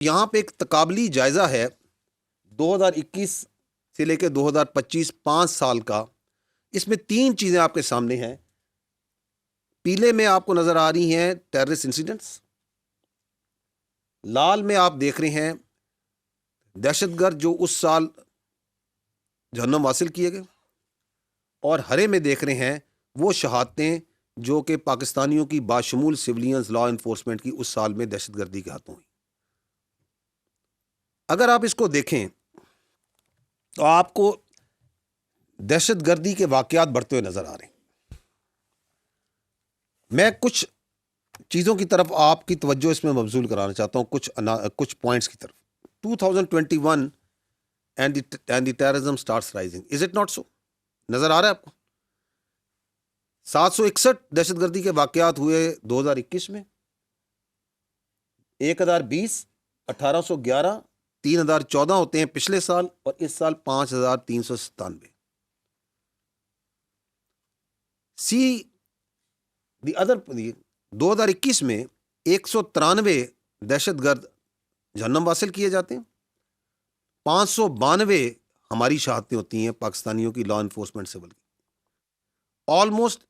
یہاں پہ ایک تقابلی جائزہ ہے 2021 سے لے کے 2025 5 سال کا. اس میں 3 چیزیں آپ کے سامنے ہیں. پیلے میں آپ کو نظر آ رہی ہیں ٹیررسٹ انسیڈنٹس، لال میں آپ دیکھ رہے ہیں دہشت گرد جو اس سال جہنم حاصل کیے گئے، اور ہرے میں دیکھ رہے ہیں وہ شہادتیں جو کہ پاکستانیوں کی باشمول سیولینز لا انفورسمنٹ کی اس سال میں دہشت گردی کے ہاتھوں ہوئی. اگر آپ اس کو دیکھیں تو آپ کو دہشت گردی کے واقعات بڑھتے ہوئے نظر آ رہے ہیں. میں کچھ چیزوں کی طرف آپ کی توجہ اس میں مبذول کرانا چاہتا ہوں، کچھ پوائنٹس کی طرف. 2021 and the terrorism starts rising. Is it not so? نظر آ رہا ہے آپ کو؟ 761 دہشت گردی کے واقعات ہوئے 2021 میں، 1020، 1811، 3014 ہوتے ہیں پچھلے سال، اور اس سال 5397. سی دی ادر 2021 میں 193 دہشت گرد جہنم حاصل کیے جاتے ہیں، 592 ہماری شہادتیں ہوتی ہیں پاکستانیوں کی لا انفورسمنٹ سول کی. آلموسٹ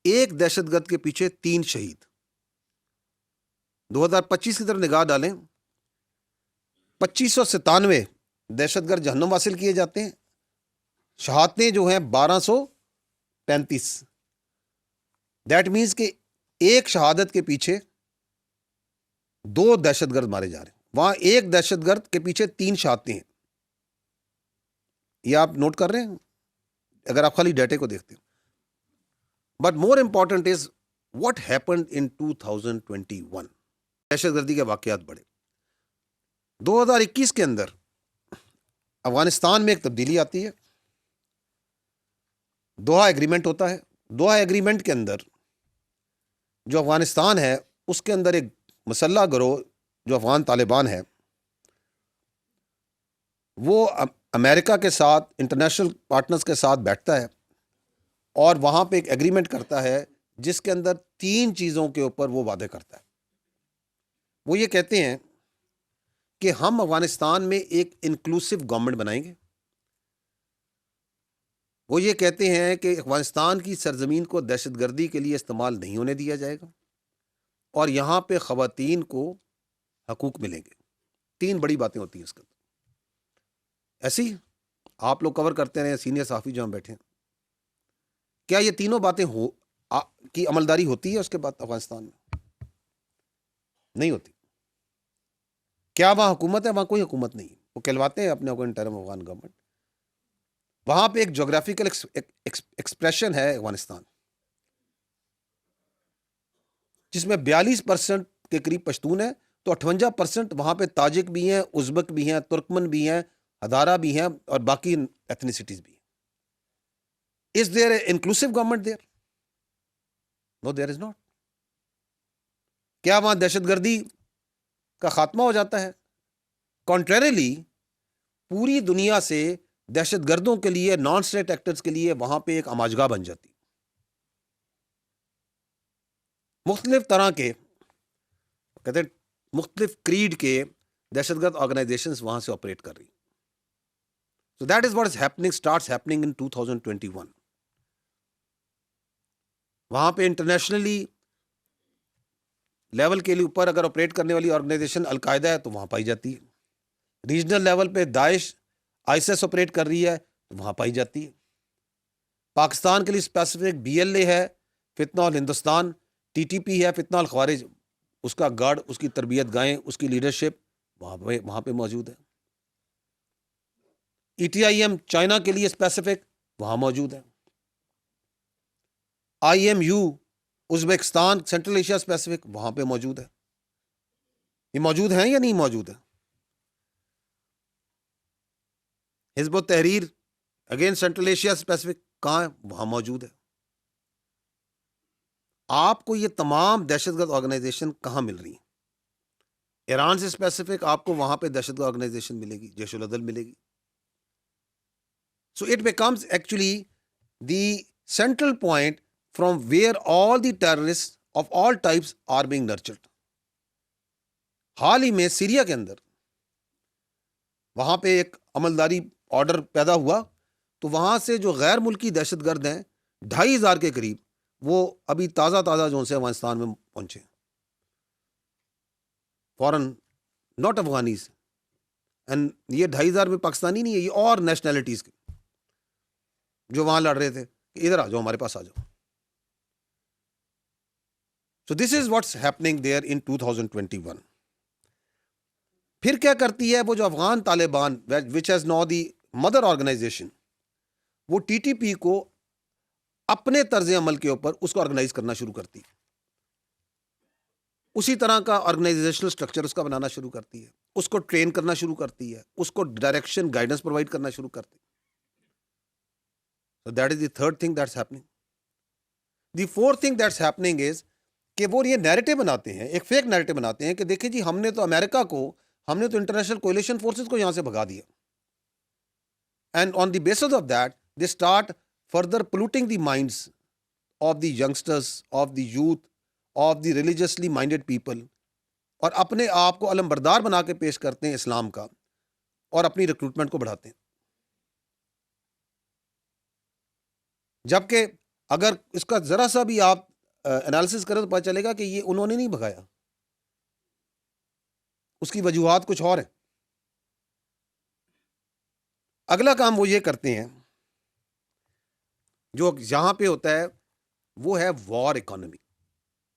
ایک دہشت گرد کے پیچھے 3 شہید. 2025 کی طرف نگاہ ڈالیں، 2597 دہشت گرد جہنم حاصل کیے جاتے ہیں، شہادتیں جو ہیں 1235. دیٹ مینس کہ ایک شہادت کے پیچھے 2 دہشت گرد مارے جا رہے ہیں. وہاں ایک دہشت گرد کے پیچھے 3 شہادتیں ہیں. یہ آپ نوٹ کر رہے ہیں اگر آپ خالی ڈیٹے کو دیکھتے ہیں. But more important is what happened in 2021. دہشت گردی کے واقعات بڑھے. 2021 کے اندر افغانستان میں ایک تبدیلی آتی ہے، دوحہ ایگریمنٹ ہوتا ہے. دوحہ ایگریمنٹ کے اندر جو افغانستان ہے اس کے اندر ایک مسلح گروہ جو افغان طالبان ہے وہ امریکہ کے ساتھ انٹرنیشنل پارٹنرز کے ساتھ بیٹھتا ہے اور وہاں پہ ایک ایگریمنٹ کرتا ہے جس کے اندر 3 چیزوں کے اوپر وہ وعدے کرتا ہے. وہ یہ کہتے ہیں کہ ہم افغانستان میں ایک انکلوسیو گورنمنٹ بنائیں گے. وہ یہ کہتے ہیں کہ افغانستان کی سرزمین کو دہشت گردی کے لیے استعمال نہیں ہونے دیا جائے گا، اور یہاں پہ خواتین کو حقوق ملیں گے. 3 بڑی باتیں ہوتی ہیں اس کے اندر. ایسی آپ لوگ کور کرتے رہے، سینئر صحافی جو ہم بیٹھے ہیں، کیا یہ تینوں باتیں کی عملداری ہوتی ہے اس کے بعد افغانستان میں؟ نہیں ہوتی. کیا وہاں حکومت ہے؟ وہاں کوئی حکومت نہیں. وہ کہلواتے ہیں اپنے کو انٹرم افغان گورنمنٹ. وہاں پہ ایک جغرافیکل ایکسپریشن ہے افغانستان، جس میں 42% کے قریب پشتون ہیں، تو 58% وہاں پہ تاجک بھی ہیں، ازبک بھی ہیں، ترکمن بھی ہیں، ہزارہ بھی ہیں، اور باقی ایتھنیسٹیز بھی ہیں. Is there an inclusive government there? No, there is not. کیا وہاں دہشت گردی کا خاتمہ ہو جاتا ہے؟ کنٹریریلی پوری دنیا سے دہشت گردوں کے لیے، نان اسٹیٹ ایکٹرز کے لیے وہاں پہ ایک اماجگاہ بن جاتی. مختلف طرح کے کہتے ہیں مختلف کریڈ کے دہشت گرد آرگنائزیشنز وہاں سے آپریٹ کر رہی. So that is what is happening, starts happening in 2021. وہاں پہ انٹرنیشنلی لیول کے لیے اوپر اگر آپریٹ کرنے والی آرگنائزیشن القاعدہ ہے تو وہاں پائی جاتی ہے. ریجنل لیول پہ داعش، آئیسس آپریٹ کر رہی ہے تو وہاں پائی جاتی ہے. پاکستان کے لیے اسپیسیفک BLA ہے، فتنہ الہندوستان، TTP ہے، فتنہ الخوارج، اس کا گارڈ، اس کی تربیت گاہیں، اس کی لیڈرشپ وہاں پہ موجود ہے. ETIM چائنا کے لیے اسپیسیفک وہاں موجود ہے. IMU Uzbekistan, central Asia specific وہاں پہ موجود ہے. یہ موجود ہیں یا نہیں موجود ہے؟ حزب التحریر اگین سینٹرل ایشیا اسپیسیفک کہاں ہے؟ وہاں موجود ہے. آپ کو یہ تمام دہشت گرد آرگنائزیشن کہاں مل رہی ہیں؟ ایران سے اسپیسیفک آپ کو وہاں پہ دہشت گرد آرگنائزیشن ملے گی، جیش العدل ملے گی. So it becomes actually the central point from where all the terrorists of all types are being nurtured. حال ہی میں سیریا کے اندر وہاں پہ ایک عملداری آرڈر پیدا ہوا، تو وہاں سے جو غیر ملکی دہشت گرد ہیں 2500 کے قریب، وہ ابھی تازہ جو سے افغانستان میں پہنچے، فورن، ناٹ افغانیز، اینڈ یہ 2500 میں پاکستانی نہیں ہے، یہ اور نیشنلٹیز کے جو وہاں لڑ رہے تھے کہ ادھر آ جاؤ، ہمارے پاس آ جاؤ. So this is what's happening there in 2021. پھر کیا کرتی ہے وہ جو Afghan Taliban which has now the mother organisation, وہ ٹی ٹی پی کو اپنے طرز عمل کے اوپر اس کو آرگنائز کرنا شروع کرتی ہے، اسی طرح کا آرگنائزیشنل اسٹرکچر اس کا بنانا شروع کرتی ہے، اس کو ٹرین کرنا شروع کرتی ہے، اس کو ڈائریکشن گائیڈنس پرووائڈ کرنا شروع کرتی ہے. So that is the third thing that's happening. The fourth thing that's happening is کہ وہ یہ نیریٹو بناتے ہیں، ایک فیک نیریٹو بناتے ہیں کہ دیکھیں جی ہم نے تو امریکہ کو، ہم نے تو انٹرنیشنل کولیشن فورسز کو یہاں سے بھگا دیا، and on the basis of that they start further polluting the minds of the youngsters, of the youth, of the religiously minded people, اور اپنے آپ کو علم بردار بنا کے پیش کرتے ہیں اسلام کا، اور اپنی ریکروٹمنٹ کو بڑھاتے ہیں. جبکہ اگر اس کا ذرا سا بھی آپ انالیسس کریں تو پتہ چلے گا کہ یہ انہوں نے نہیں بھگایا، اس کی وجوہات کچھ اور ہیں. اگلا کام وہ یہ کرتے ہیں جو یہاں پہ ہوتا ہے، وہ ہے وار اکانومی.